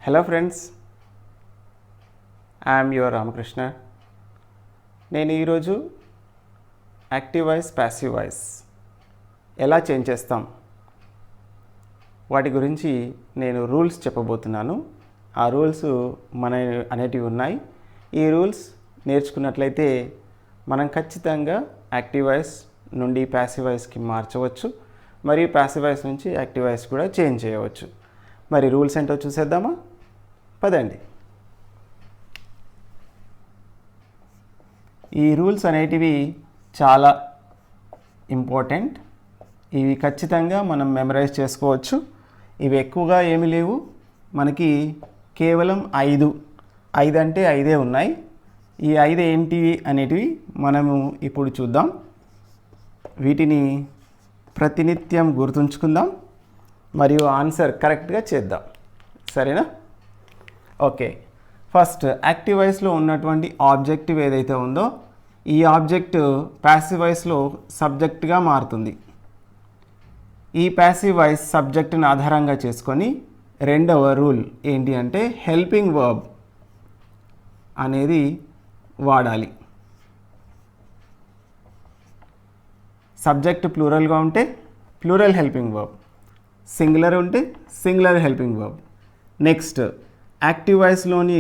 Hello friends, I'm your Ramakrishna. నేను ఈరోజు active voice, passive voice ఎలా చేంజ్ చేస్తాం వాటి గురించి నేను రూల్స్ చెప్పబోతున్నాను. ఆ రూల్స్ అనేటివి ఉన్నాయి. ఈ రూల్స్ నేర్చుకున్నట్లయితే మనం ఖచ్చితంగా యాక్టివ్ వాయిస్ నుండి ప్యాసివ్ వాయిస్కి మార్చవచ్చు, మరియు ప్యాసివ్ వాయిస్ నుంచి యాక్టివ్ వాయిస్ కూడా చేంజ్ చేయవచ్చు. మరి రూల్స్ ఏంటో చూసేద్దామా? పదండి. ఈ రూల్స్ అనేటివి చాలా ఇంపార్టెంట్. ఇవి ఖచ్చితంగా మనం మెమరైజ్ చేసుకోవచ్చు. ఇవి ఎక్కువగా ఏమీ లేవు, మనకి కేవలం 5 అంటే 5 ఉన్నాయి. ఈ 5 ఏంటివి అనేటివి మనము ఇప్పుడు చూద్దాం. వీటిని ప్రతినిత్యం గుర్తుంచుకుందాం మరియు ఆన్సర్ కరెక్ట్గా చేద్దాం. సరేనా? ఓకే. ఫస్ట్, యాక్టివ్ వాయిస్లో ఉన్నటువంటి ఆబ్జెక్టివ్ ఏదైతే ఉందో ఈ ఆబ్జెక్ట్ ప్యాసివ్ వాయిస్లో సబ్జెక్ట్గా మారుతుంది. ఈ ప్యాసివ్ వాయిస్ సబ్జెక్ట్ని ఆధారంగా చేసుకొని రెండవ రూల్ ఏంటి అంటే హెల్పింగ్ వర్బ్ అనేది వాడాలి. సబ్జెక్ట్ ప్లూరల్గా ఉంటే ప్లూరల్ హెల్పింగ్ వర్బ్, సింగులర్ ఉంటే singular helping verb. Next, active వాయిస్లోని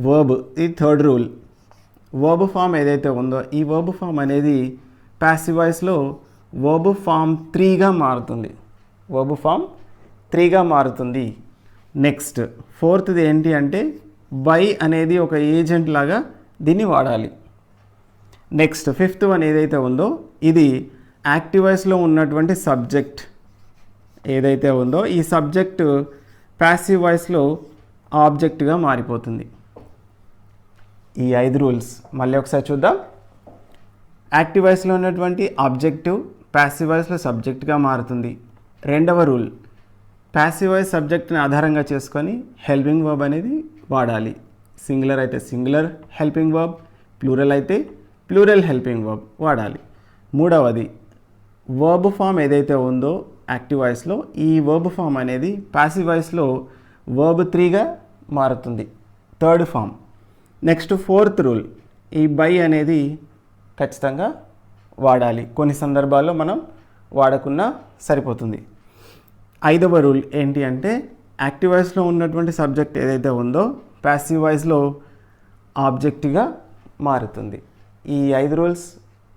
వర్బ్, ఈ థర్డ్ రూల్. వర్బ్ ఫామ్ ఏదైతే ఉందో ఈ వర్బ్ ఫామ్ అనేది ప్యాసివ్ వాయిస్లో వర్బ్ ఫామ్ 3గా మారుతుంది. వర్బ్ ఫామ్ 3గా మారుతుంది. నెక్స్ట్, ఫోర్త్ది ఏంటి అంటే బై అనేది ఒక ఏజెంట్ లాగా దీన్ని వాడాలి. నెక్స్ట్, ఫిఫ్త్ వన్ ఏదైతే ఉందో ఇది యాక్టివ్ వాయిస్లో ఉన్నటువంటి సబ్జెక్ట్ ఏదైతే ఉందో ఈ సబ్జెక్టు ప్యాసివ్ వాయిస్లో ఆబ్జెక్ట్గా మారిపోతుంది. ఈ 5 రూల్స్ మళ్ళీ ఒకసారి చూద్దాం. యాక్టివ్ వాయిస్లో ఉన్నటువంటి ఆబ్జెక్టివ్ ప్యాసివ్ వాయిస్లో సబ్జెక్ట్గా మారుతుంది. రెండవ రూల్, ప్యాసివ్ వాయిస్ సబ్జెక్ట్ని ఆధారంగా చేసుకొని హెల్పింగ్ వర్బ్ అనేది వాడాలి. సింగులర్ అయితే సింగులర్ హెల్పింగ్ వర్బ్, ప్లూరల్ అయితే ప్లూరల్ హెల్పింగ్ వర్బ్ వాడాలి. మూడవది, వర్బ్ ఫామ్ ఏదైతే ఉందో యాక్టివ్ వాయిస్లో ఈ వర్బ్ ఫామ్ అనేది ప్యాసివ్ వాయిస్లో వర్బ్ 3గా మారుతుంది, third form. Next, fourth rule, ఈ బై అనేది ఖచ్చితంగా వాడాలి. కొన్ని సందర్భాల్లో మనం వాడకున్నా సరిపోతుంది. ఐదవ రూల్ ఏంటి అంటే యాక్టివ్ వాయిస్లో ఉన్నటువంటి సబ్జెక్ట్ ఏదైతే ఉందో ప్యాసివ్ వాయిస్లో ఆబ్జెక్ట్గా మారుతుంది. ఈ 5 రూల్స్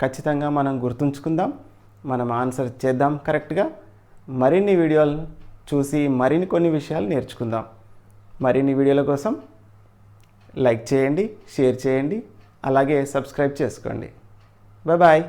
ఖచ్చితంగా మనం గుర్తుంచుకుందాం, మనం ఆన్సర్ చేద్దాం కరెక్ట్గా. మరిన్ని వీడియోలు చూసి మరిన్ని కొన్ని విషయాలు నేర్చుకుందాం. మరిన్ని వీడియోల కోసం లైక్ చేయండి, షేర్ చేయండి, అలాగే సబ్స్క్రైబ్ చేసుకోండి. బాయ్.